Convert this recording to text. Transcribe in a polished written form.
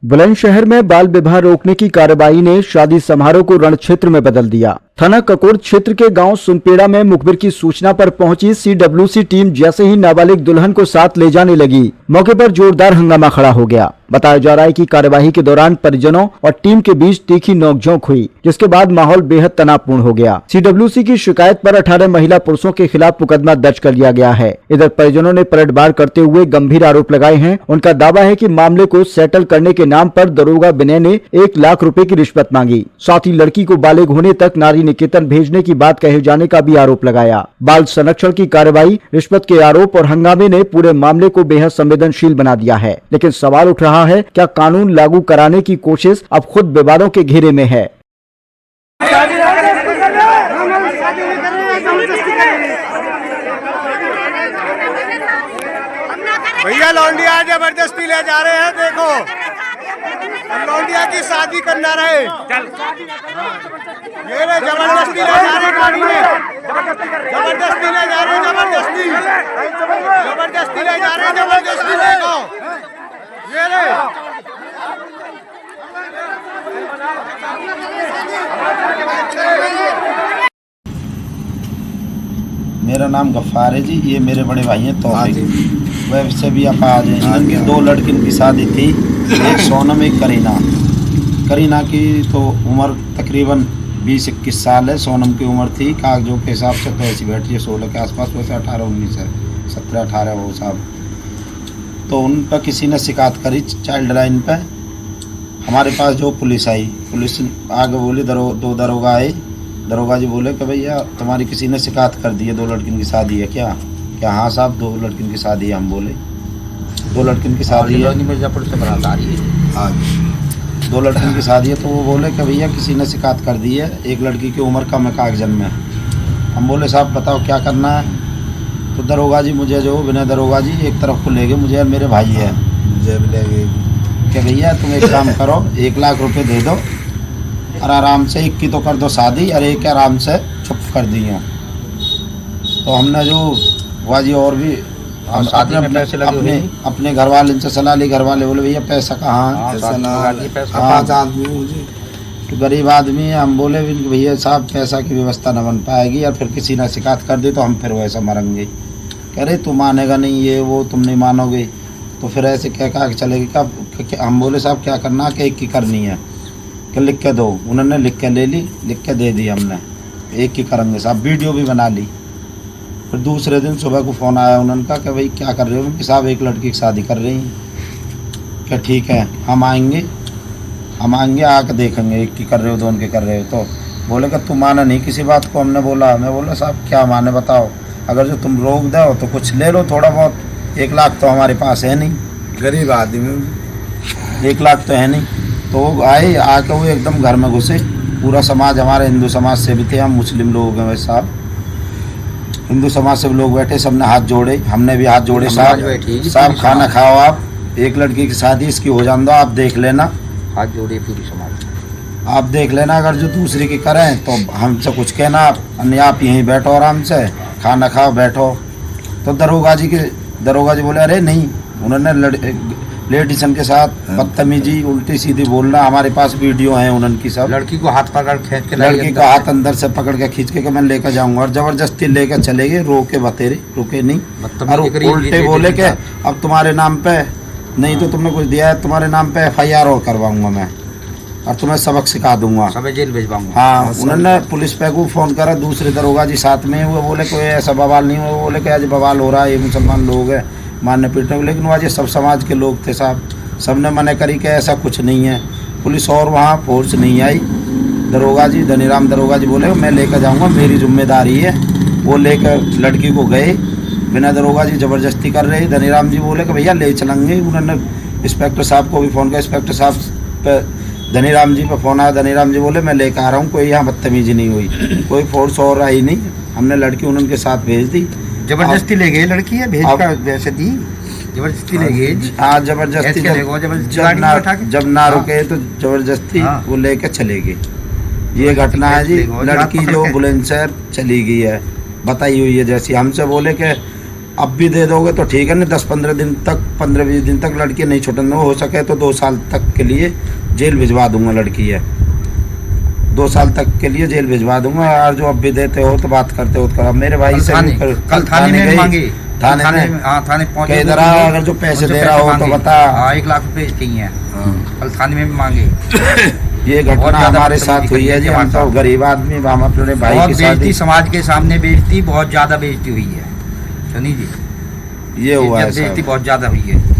बुलंदशहर में बाल विवाह रोकने की कार्रवाई ने शादी समारोह को रण क्षेत्र में बदल दिया। थाना ककोर क्षेत्र के गांव सुनपेड़ा में मुखबिर की सूचना पर पहुंची CWC टीम जैसे ही नाबालिग दुल्हन को साथ ले जाने लगी, मौके पर जोरदार हंगामा खड़ा हो गया। बताया जा रहा है कि कार्यवाही के दौरान परिजनों और टीम के बीच तीखी नोकझोंक हुई, जिसके बाद माहौल बेहद तनावपूर्ण हो गया। CWC की शिकायत पर 18 महिला पुरुषों के खिलाफ मुकदमा दर्ज कर लिया गया है। इधर परिजनों ने पलटवार करते हुए गंभीर आरोप लगाए हैं। उनका दावा है कि मामले को सेटल करने के नाम पर दरोगा विनय ने 1 लाख रुपए की रिश्वत मांगी। साथ ही लड़की को बालिग होने तक नारी निकेतन भेजने की बात कहे जाने का भी आरोप लगाया। बाल संरक्षण की कार्रवाई, रिश्वत के आरोप और हंगामे ने पूरे मामले को बेहद संवेदनशील बना दिया है। लेकिन सवाल उठ रहा है, क्या कानून लागू कराने की कोशिश अब खुद विवादों के घेरे में है? भैया लौंडिया जबरदस्ती ले जा रहे हैं। देखो लौंडिया की शादी करना रहे, ये जबरदस्ती ले जा रहे गाड़ी में, जबरदस्ती ले जा रहे, जबरदस्ती ले जा रहे, जबरदस्ती देखो ये रे। मेरा नाम गफ्फार है जी, ये मेरे बड़े भाई हैं तौफीक। वैसे भी आप आ जाए। इनकी 2 लड़कियों की शादी थी, एक सोनम एक करीना की तो उम्र तकरीबन 20-21 साल है। सोनम की उम्र थी कागजों के हिसाब से तो ऐसी बैठी है 16 के आसपास, वैसे 18-19 है, 17-18 वो साहब। तो उन पर किसी ने शिकायत करी चाइल्ड लाइन पे। हमारे पास जो पुलिस आई, पुलिस आगे बोली, 2 दरोगा आए। दरोगा जी बोले कि भैया तुम्हारी किसी ने शिकायत कर दी है, 2 लड़कियों की शादी है क्या? हाँ साहब 2 लड़कियों की शादी है। हम बोले 2 लड़कियों की शादी है, मिर्जापुर से बारात आ रही है। हाँ 2 लड़कियों की शादी है। तो वो बोले कि भैया किसी ने शिकायत कर दी है, एक लड़की की उम्र कम है कागजन में। हम बोले साहब बताओ क्या करना है? तो दरोगा जी मुझे जो विनय दरोगा जी एक तरफ को ले गए, मुझे मेरे भाई है, मुझे भी ले गए कि भैया तुम एक काम करो, 1 लाख रुपये दे दो और आराम से 1 की तो कर दो शादी और एक आराम से चुप कर दी हो। तो हमने जो हुआ जी और भी हम अपने घर वाले से सलाह ली। घर वाले बोले भैया पैसा कहाँ? तो गरीब आदमी है। हम बोले भैया साहब पैसा की व्यवस्था न बन पाएगी और फिर किसी ने शिकायत कर दी तो हम फिर वैसा मरेंगे। कह रहे तू मानेगा नहीं, ये वो तुम नहीं मानोगे तो फिर ऐसे क्या कहा कि चलेगी क्या? हम बोले साहब क्या करना, कि 1 की करनी है कि लिख के दो। उन्होंने लिख के ले ली, लिख के दे दी हमने, 1 की करेंगे साहब। वीडियो भी बना ली। फिर दूसरे दिन सुबह को फ़ोन आया उन्होंने कहा कि भाई क्या कर रहे हो? कि साहब एक लड़की की शादी कर रही हैं। क्या ठीक है हम आएंगे आके देखेंगे, 1 की कर रहे हो 2 की कर रहे हो। तो बोले कि तुम माना नहीं किसी बात को। हमने बोला, मैं बोला साहब क्या माने बताओ, अगर जो तुम रोक दो तो कुछ ले लो थोड़ा बहुत, 1 लाख तो हमारे पास है नहीं, गरीब आदमी, 1 लाख तो है नहीं। तो आए, आके वो एकदम घर में घुसे। पूरा समाज हमारे हिंदू समाज से भी थे, हम मुस्लिम लोग हैं वैसे साहब। हिंदू समाज से भी लोग बैठे, सबने हाथ जोड़े, हमने भी हाथ जोड़े। साहब खाना खाओ, आप 1 लड़की की शादी इसकी हो जान दो, आप देख लेना। हाथ जोड़े पूरी समाज, आप देख लेना, अगर जो दूसरी की करें तो हमसे कुछ कहना आप यहीं बैठो आराम से, खाना खाओ बैठो। तो दरोगा जी बोले अरे नहीं, उन्होंने लेडीसन के साथ बदतमीजी उल्टी सीधी बोलना। हमारे पास वीडियो है उनकी सब। लड़की को हाथ पकड़ खींच के, लड़की का हाथ अंदर से पकड़ के खींच के मैं लेकर जाऊंगा और जबरदस्ती लेकर चले गए। रोके बतेरे, रुके नहीं और उल्टे बोले कि अब तुम्हारे नाम पे नहीं तो तुमने कुछ दिया है, तुम्हारे नाम पे FIR और करवाऊंगा मैं और तुम्हें सबक सिखा दूंगा, सब जेल भेजवाऊंगा। हाँ उन्होंने पुलिस पे को फ़ोन करा, दूसरे दरोगा जी साथ में हुए। बोले कोई ऐसा बवाल नहीं हुआ। बोले कि आज बवाल हो रहा है, ये मुसलमान लोग हैं मारने पीटने। लेकिन वह सब समाज के लोग थे साहब, सबने मना करी कि ऐसा कुछ नहीं है। पुलिस और वहाँ फोर्स नहीं आई। दरोगा जी धनीराम दरोगा जी बोले मैं लेकर जाऊँगा, मेरी जिम्मेदारी है। वो लेकर लड़की को गए, बिना दरोगा जी ज़बरदस्ती कर रहे। धनीराम जी बोले कि भैया ले चलेंगे। उन्होंने इंस्पेक्टर साहब को भी फ़ोन किया, इंस्पेक्टर साहब पे धनीराम जी पे फ़ोन आया। धनीराम जी बोले मैं लेकर आ रहा हूँ, कोई यहाँ बदतमीजी नहीं हुई, कोई फोर्स और आई नहीं। हमने लड़की उनके साथ भेज दी। जबरदस्ती ले गए लड़की है, भेज का वैसे दी, जबरदस्ती ले गए। हाँ जबरदस्ती, जब ना रुके तो जबरदस्ती वो लेके चले गए। ये घटना है जी। लड़की जो बुलंदशहर चली गई है, बताई हुई है। जैसी हमसे बोले कि अब भी दे दोगे तो ठीक है, नहीं 10-15 दिन तक 15-20 दिन तक लड़की नहीं छुटने हो सके तो 2 साल तक के लिए जेल भिजवा दूंगा। लड़की है 2 साल तक के लिए जेल भिजवा दूंगा। और जो अब भी देते हो तो बात करते हो तो करो। मेरे भाई से कल थाने में मांगे, थाने में थाने पहुंचे, इधर अगर जो पैसे दे रहा हो तो बता। 1 लाख रुपए चाहिए हैं, कल थाने में मांगे। ये घटना हमारे साथ हुई है जी। हम तो गरीब आदमी, हम अपने भाई की बेइज्जती समाज के सामने बेइज्जती, बहुत ज्यादा बेइज्जती हुई है सनी जी। ये हुआ है, बेइज्जती बहुत ज्यादा हुई है।